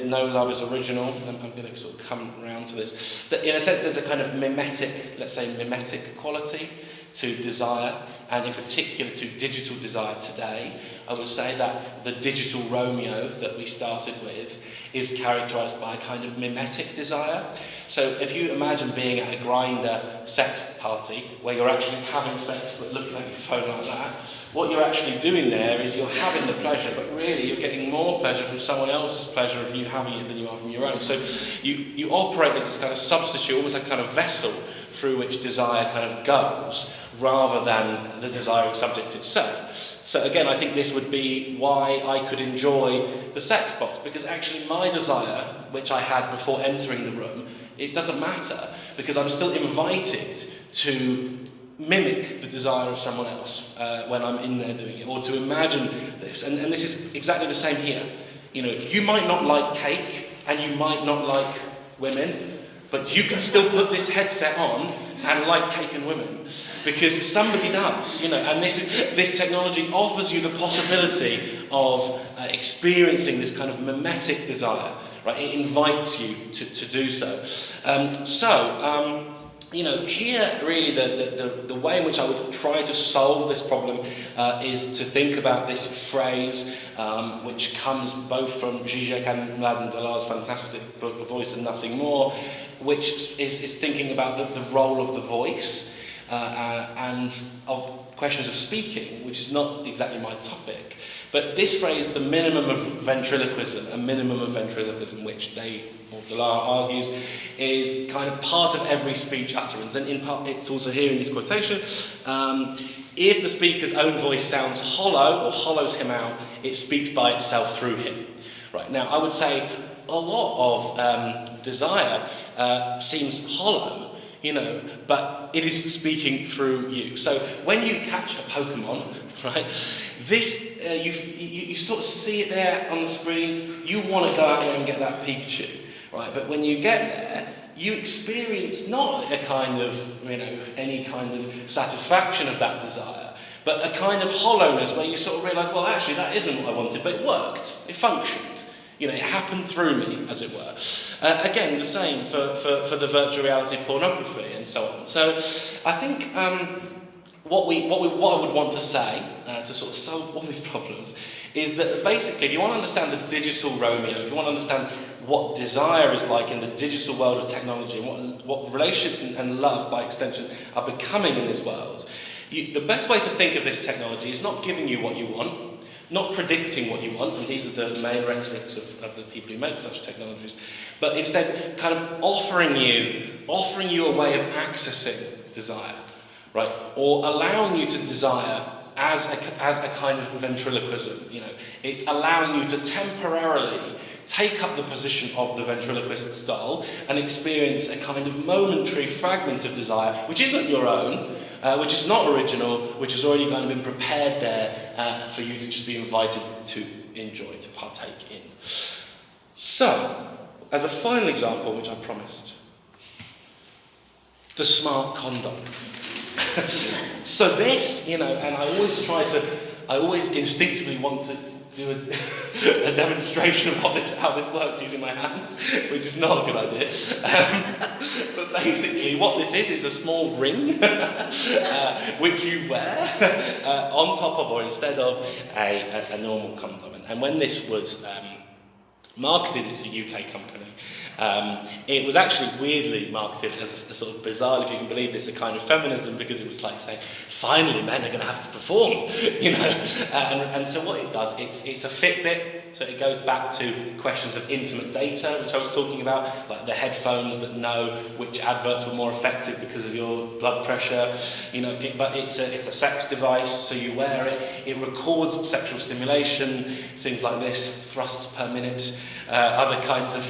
no love is original. I'm going to sort of come around to this. That in a sense there's a kind of mimetic quality to desire, and in particular to digital desire today. I would say that the digital Romeo that we started with is characterised by a kind of mimetic desire. So if you imagine being at a Grindr sex party where you're actually having sex but looking at your phone like that, what you're actually doing there is you're having the pleasure, but really you're getting more pleasure from someone else's pleasure of you having it than you are from your own. So you operate as this kind of substitute, almost like a kind of vessel through which desire kind of goes, rather than the desiring subject itself. So again, I think this would be why I could enjoy the sex box, because actually my desire, which I had before entering the room, it doesn't matter, because I'm still invited to mimic the desire of someone else when I'm in there doing it, or to imagine this. And this is exactly the same here. You might not like cake, and you might not like women, but you can still put this headset on and like cake and women, because somebody does, and this technology offers you the possibility of experiencing this kind of mimetic desire, right? It invites you to do so. Here really the way in which I would try to solve this problem is to think about this phrase, which comes both from Teza Mladena Dolarja's fantastic book, A Voice and Nothing More, which is thinking about the role of the voice and of questions of speaking, which is not exactly my topic, But this phrase, the minimum of ventriloquism, which Dolarja argues, is kind of part of every speech utterance, and in part it's also here in this quotation. If the speaker's own voice sounds hollow or hollows him out, it speaks by itself through him. Right, now I would say a lot of desire seems hollow, but it is speaking through you. So when you catch a Pokemon, right, this you sort of see it there on the screen. You want to go out there and get that Pikachu, right? But when you get there, you experience not a kind of, any kind of satisfaction of that desire, but a kind of hollowness where you sort of realise, well, actually, that isn't what I wanted, but it worked. It functioned. It happened through me, as it were. Again, the same for the virtual reality pornography and so on. So I think what I would want to say to sort of solve all these problems is that basically, if you want to understand the digital Romeo, if you want to understand what desire is like in the digital world of technology, and what relationships and love, by extension, are becoming in this world, the best way to think of this technology is not giving you what you want, not predicting what you want, and these are the main rhetorics of the people who make such technologies, but instead kind of offering you a way of accessing desire, right? Or allowing you to desire as a kind of ventriloquism. It's allowing you to temporarily take up the position of the ventriloquist doll and experience a kind of momentary fragment of desire, which isn't your own, which is not original, which has already kind of been prepared there for you to just be invited to enjoy, to partake in. So, as a final example, which I promised, the smart condom. So this, and I always instinctively want to do a demonstration of how this works using my hands, which is not a good idea. But basically what this is a small ring which you wear on top of or instead of a normal condom. And when this was marketed, it's a UK company, it was actually weirdly marketed as a sort of bizarre, if you can believe this, a kind of feminism, because it was like saying, finally men are going to have to perform, and so what it does, it's a Fitbit, so it goes back to questions of intimate data, which I was talking about, like the headphones that know which adverts were more effective because of your blood pressure, but it's a sex device, so you wear it records sexual stimulation, things like this, thrusts per minute, other kinds of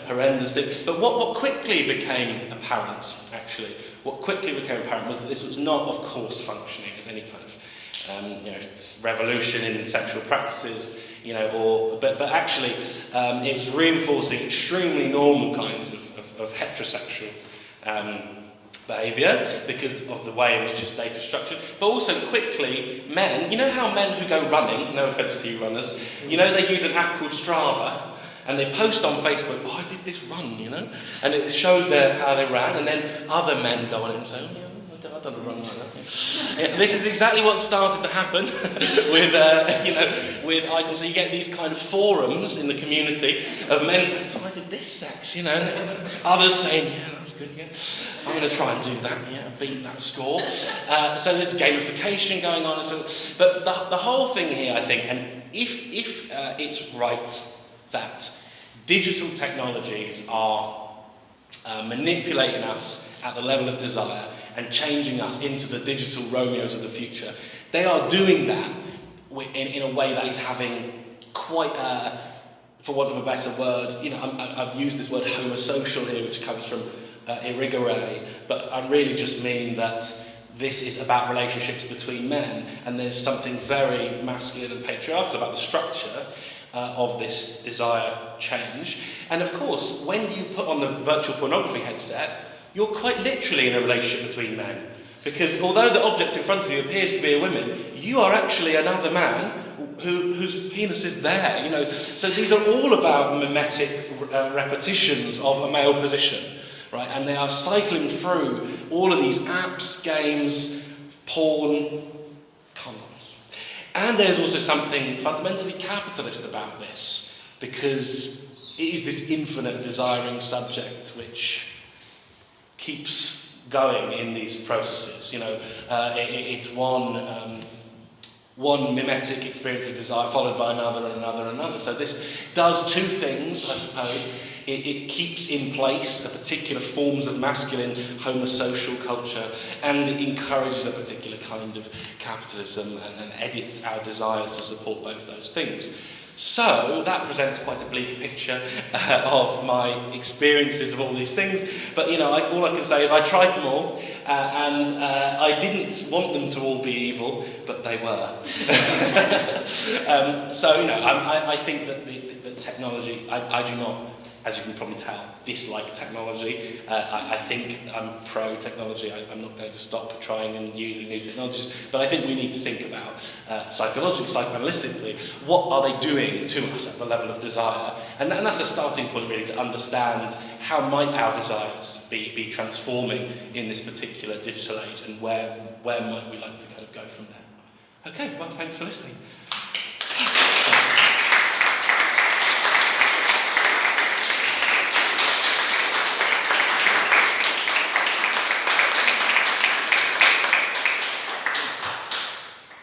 horrendous things. But what quickly became apparent, was that this was not, of course, functioning as any kind of revolution in sexual practices, but actually it was reinforcing extremely normal kinds of heterosexual behaviour because of the way in which it's data structured. But also quickly, men, how men who go running, no offence to you runners, they use an app called Strava, and they post on Facebook, I did this run, and it shows how they ran, and then other men go on it and say, I've done a run like that. This is exactly what started to happen with icons. So you get these kind of forums in the community of men saying, I did this sex, and others saying, yeah, that's good, yeah. I'm going to try and do that, beat that score. So there's gamification going on. But the whole thing here, I think, and if it's right that digital technologies are manipulating us at the level of desire and changing us into the digital Romeos of the future, they are doing that in a way that is having quite, for want of a better word, I've used this word homosocial here, which comes from irrigare, but I really just mean that this is about relationships between men, and there's something very masculine and patriarchal about the structure of this desire change. And of course, when you put on the virtual pornography headset, you're quite literally in a relationship between men. Because although the object in front of you appears to be a woman, you are actually another man whose penis is there. So these are all about mimetic repetitions of a male position, right? And they are cycling through all of these apps, games, porn, condoms. And there's also something fundamentally capitalist about this, because it is this infinite desiring subject which keeps going in these processes. It's one one mimetic experience of desire followed by another and another and another. So this does two things, I suppose. It keeps in place a particular forms of masculine homosocial culture, and it encourages a particular kind of capitalism and edits our desires to support both those things. So that presents quite a bleak picture of my experiences of all these things. But all I can say is I tried them all, and I didn't want them to all be evil, but they were. I think that the technology, I do not, as you can probably tell, dislike technology. I think I'm pro-technology. I'm not going to stop trying and using new technologies, but I think we need to think about psychologically, psychoanalytically, what are they doing to us at the level of desire? And that's a starting point really to understand how might our desires be transforming in this particular digital age, and where might we like to kind of go from there. Okay, well, thanks for listening.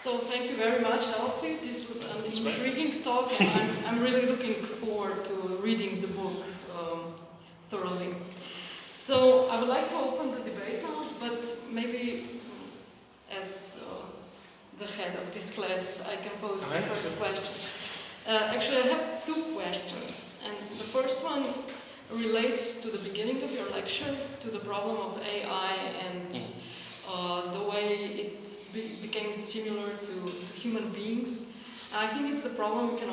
So thank you very much, Alfie. This was an intriguing talk, and I'm really looking forward to reading the book thoroughly. So I would like to open the debate now, but maybe as the head of this class, I can pose the first question. Actually, I have two questions, and the first one relates to the beginning of your lecture, to the problem of AI and the way it became similar to human beings. And I think it's the problem we can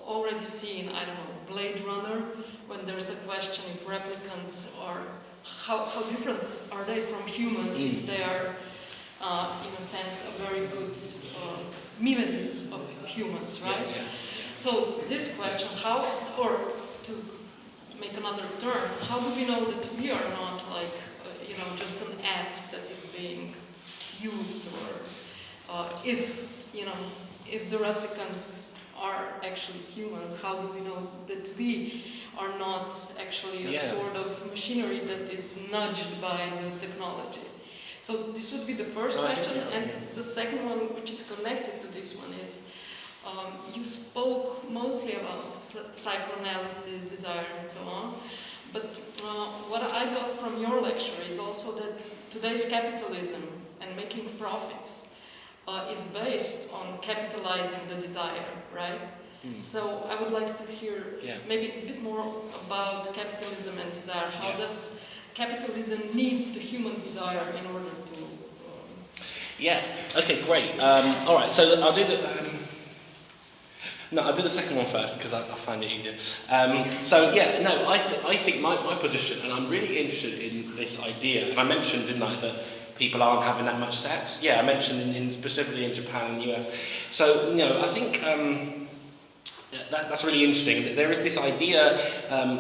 already see in, I don't know, Blade Runner, when there's a question if replicants are, how different are they from humans if they are, in a sense, a very good mimesis of humans, right? Yeah. So this question, or to make another term, how do we know that we are not like, just an app that is being used, or if the replicants are actually humans, how do we know that we are not actually a sort of machinery that is nudged by the technology? So this would be the first question, and the second one, which is connected to this one, is you spoke mostly about psychoanalysis, desire, and so on. But what I got from your lecture is also that today's capitalism and making profits is based on capitalizing the desire, right? So I would like to hear maybe a bit more about capitalism and desire. How does capitalism need the human desire in order to... Okay, great. All right, so I'll do the... I'll do the second one first, because I find it easier. I think my position, and I'm really interested in this idea, and I mentioned, didn't I, that people aren't having that much sex? Yeah, I mentioned in specifically in Japan and the US. So, I think that's really interesting. There is this idea,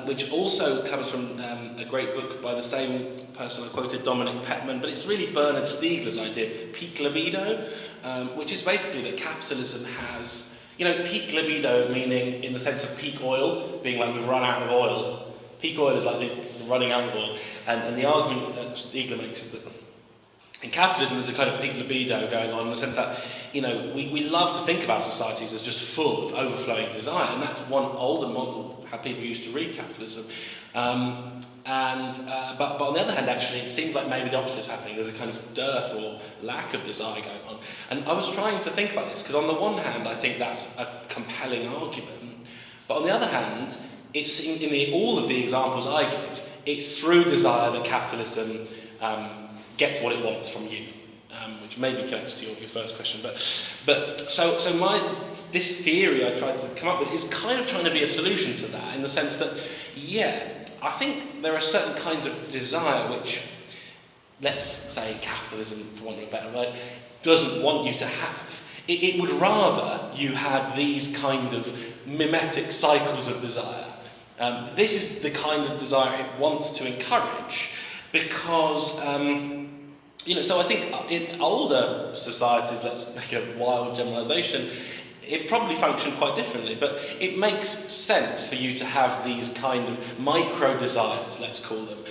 which also comes from a great book by the same person I quoted, Dominic Petman, but it's really Bernard Stiegler's idea, peak libido, which is basically that capitalism has... peak libido meaning in the sense of peak oil, being like we've run out of oil. Peak oil is like the running out of oil. And the argument that Stiegler makes is that in capitalism there's a kind of peak libido going on in the sense that, we love to think about societies as just full of overflowing desire, and that's one older model, how people used to read capitalism. But on the other hand, actually, it seems like maybe the opposite is happening. There's a kind of dearth or lack of desire going on. And I was trying to think about this, because on the one hand, I think that's a compelling argument. But on the other hand, it's in all of the examples I give, it's through desire that capitalism gets what it wants from you. Which maybe connects to your first question. But so this theory I tried to come up with is kind of trying to be a solution to that, in the sense that, I think there are certain kinds of desire which, let's say capitalism, for want of a better word, doesn't want you to have. It would rather you had these kind of mimetic cycles of desire. This is the kind of desire it wants to encourage, because, so I think in older societies, let's make a wild generalisation, it probably functioned quite differently, but it makes sense for you to have these kind of micro desires, let's call them,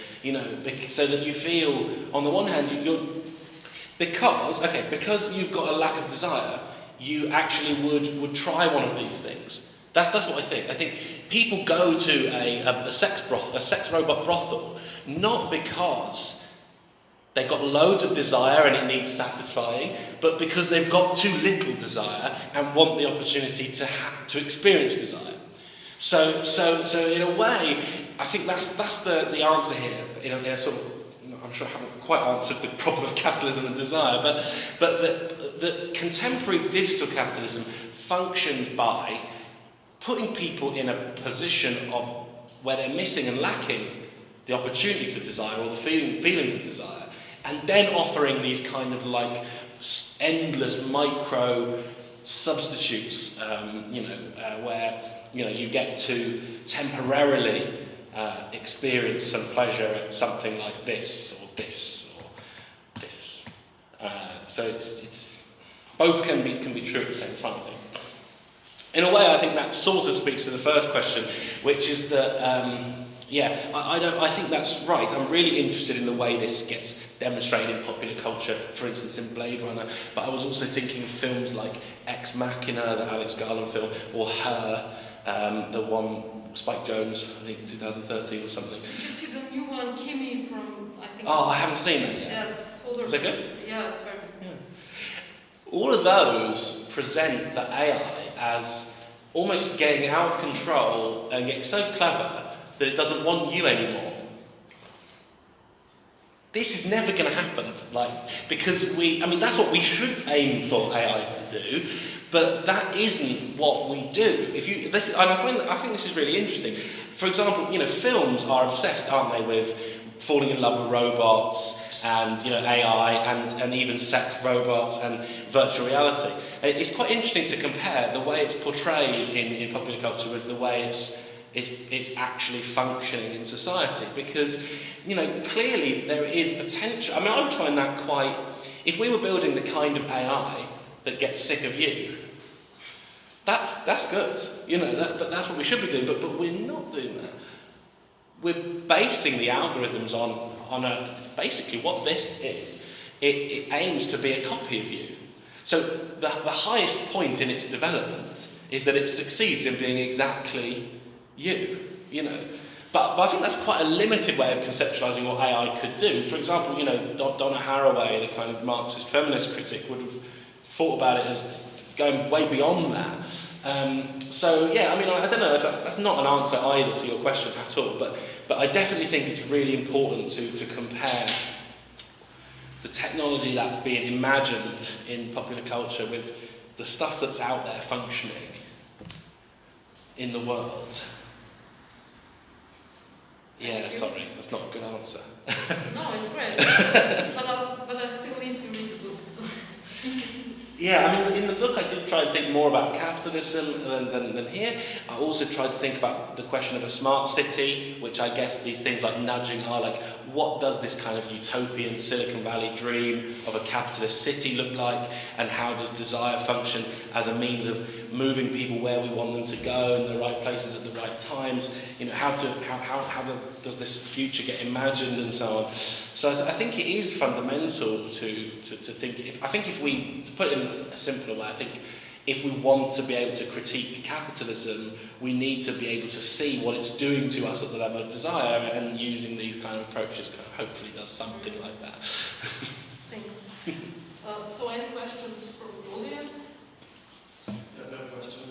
so that you feel, on the one hand, because you've got a lack of desire, you actually would try one of these things. That's what I think. I think people go to a sex robot brothel not because they've got loads of desire and it needs satisfying, but because they've got too little desire and want the opportunity to experience desire. So in a way, I think that's the answer here. In a sort of, I'm sure I haven't quite answered the problem of capitalism and desire, but the contemporary digital capitalism functions by putting people in a position of where they're missing and lacking the opportunity for desire or the feelings of desire, and then offering these kind of like endless micro substitutes, where you get to temporarily experience some pleasure at something like this or this or this. So it's both can be true at the same time, I think. In a way, I think that sort of speaks to the first question, which is that I think that's right. I'm really interested in the way this gets demonstrated in popular culture, for instance in Blade Runner, but I was also thinking of films like Ex Machina, the Alex Garland film, or Her, the one Spike Jonze, I think 2013 or something. Did you see the new one, Kimi from, I think... Oh, I haven't seen that yet. Yes. Is that good? Yeah, it's very good. Yeah. All of those present the AI as almost getting out of control and getting so clever that it doesn't want you anymore. This is never going to happen, because that's what we should aim for AI to do, but that isn't what we do. I think this is really interesting. For example, films are obsessed, aren't they, with falling in love with robots and AI and even sex robots and virtual reality. It's quite interesting to compare the way it's portrayed in popular culture with the way it's actually functioning in society, because clearly there is potential. I would find that quite, if we were building the kind of AI that gets sick of you, that's good, but that's what we should be doing, but we're not doing that. We're basing the algorithms on basically what this is. It aims to be a copy of you. So the highest point in its development is that it succeeds in being exactly you. But I think that's quite a limited way of conceptualising what AI could do. For example, Donna Haraway, the kind of Marxist feminist critic, would have thought about it as going way beyond that. I don't know if that's not an answer either to your question at all, but I definitely think it's really important to compare the technology that's being imagined in popular culture with the stuff that's out there functioning in the world. Yeah, sorry, that's not a good answer. No, it's great. but I still need to read the books. Yeah, in the book I did try and think more about capitalism than here. I also tried to think about the question of a smart city, which I guess these things like nudging are like, what does this kind of utopian Silicon Valley dream of a capitalist city look like, and how does desire function as a means of moving people where we want them to go in the right places at the right times? How does this future get imagined and so on? So I think it is fundamental to think. To put it in a simpler way, I think if we want to be able to critique capitalism, we need to be able to see what it's doing to us at the level of desire, and using these kind of approaches kind of hopefully does something like that. Thanks. So any questions from the audience? No question.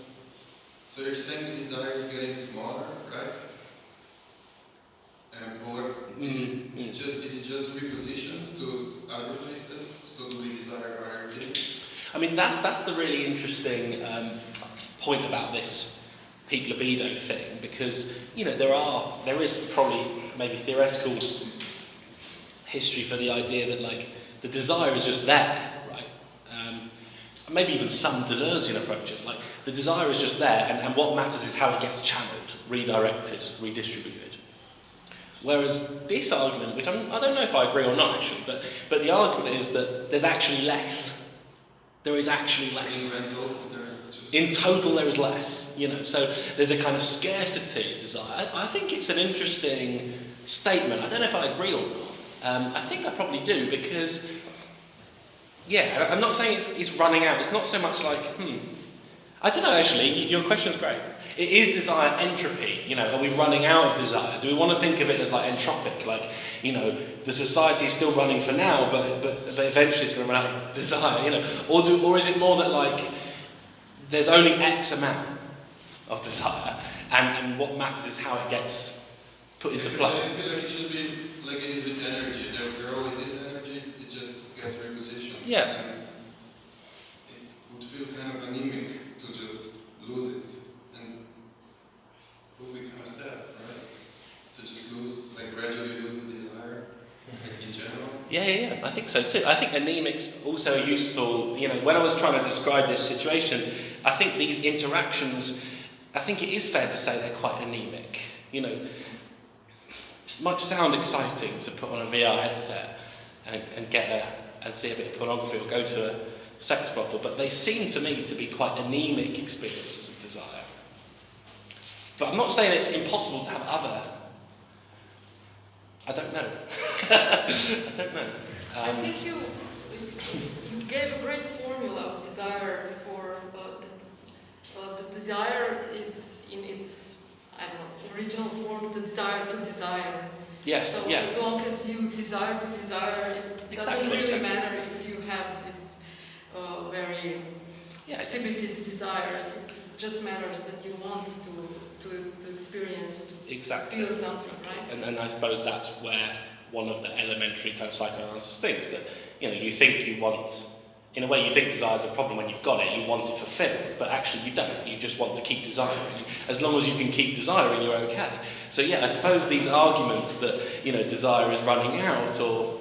So you're saying the desire is getting smaller, right? Or is it just repositioned to other places? So do we desire other things? That's the really interesting point about this peak libido thing, because there is probably maybe theoretical history for the idea that the desire is just there, right? Maybe even some Deleuzian approaches, the desire is just there, and what matters is how it gets channeled, redirected, redistributed. Whereas this argument, which I don't know if I agree or not actually, but the argument is that there's actually less. There is actually less. In total, there is less. So there's a kind of scarcity of desire. I think it's an interesting statement. I don't know if I agree or not. I think I probably do, because Yeah, I'm not saying it's running out. It's not so much like, I don't know actually, your question's great. It is desire entropy, you know, are we running out of desire? Do we want to think of it as like entropic, like, you know, the society is still running for now, but eventually it's going to run out of desire, you know? Or is it more that like, there's only X amount of desire, and what matters is how it gets put into play? I feel like it should be like it is with energy. There always is energy, it just gets repositioned. Yeah. And it would feel kind of anemic to just lose it. And it would be kind of sad, right? To just lose, like gradually lose the desire in general. Yeah, I think so too. I think anemic's also useful, you know, when I was trying to describe this situation, I think these interactions, I think it is fair to say they're quite anemic. You know, it might sound exciting to put on a VR headset and see a bit of pornography or go to a sex brothel, but they seem to me to be quite anemic experiences of desire. But I'm not saying it's impossible to have other. I don't know. I don't know. I think you gave a great formula of desire before. The desire is in its, I don't know, original form, the desire to desire. Yes, so yes. as long as you desire to desire, it doesn't really matter if you have these very exhibited desires. It just matters that you want to experience, to feel something, right? And I suppose that's where one of the elementary kind of psychoanalysis things that, you know, you think you want, in a way you think desire is a problem when you've got it, you want it fulfilled, but actually you don't, you just want to keep desiring. As long as you can keep desiring, you're okay. So yeah, I suppose these arguments that, you know, desire is running out, or,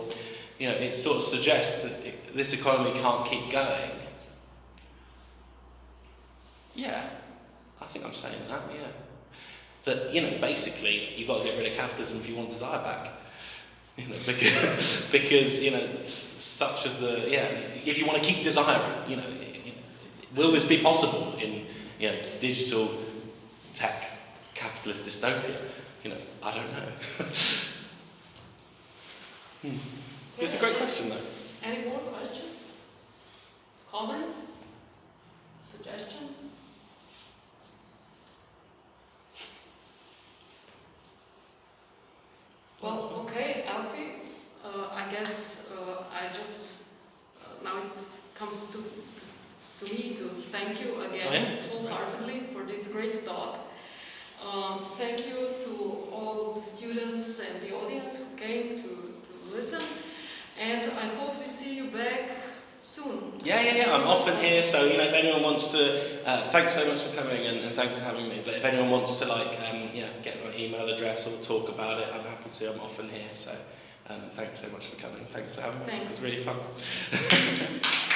you know, it sort of suggests that this economy can't keep going. Yeah, I think I'm saying that, yeah. That, you know, basically, you've got to get rid of capitalism if you want desire back. You know, because you know, such as the, if you want to keep desiring, you know, will this be possible in, you know, digital tech capitalist dystopia? You know, I don't know. It's a great question, though. Any more questions? Comments? Suggestions? Well, okay, Alfie, I guess I just, now it comes to me to thank you again wholeheartedly for this great talk. Thank you to all the students and the audience who came to listen, and I hope we see you back soon. Yeah, I'm often here, so, you know, if anyone wants to, thanks so much for coming and thanks for having me, but if anyone wants to, like, get my email address or talk about it, I'm happy to. I'm often here, so thanks so much for coming. Thanks for having me. Thanks. It was really fun.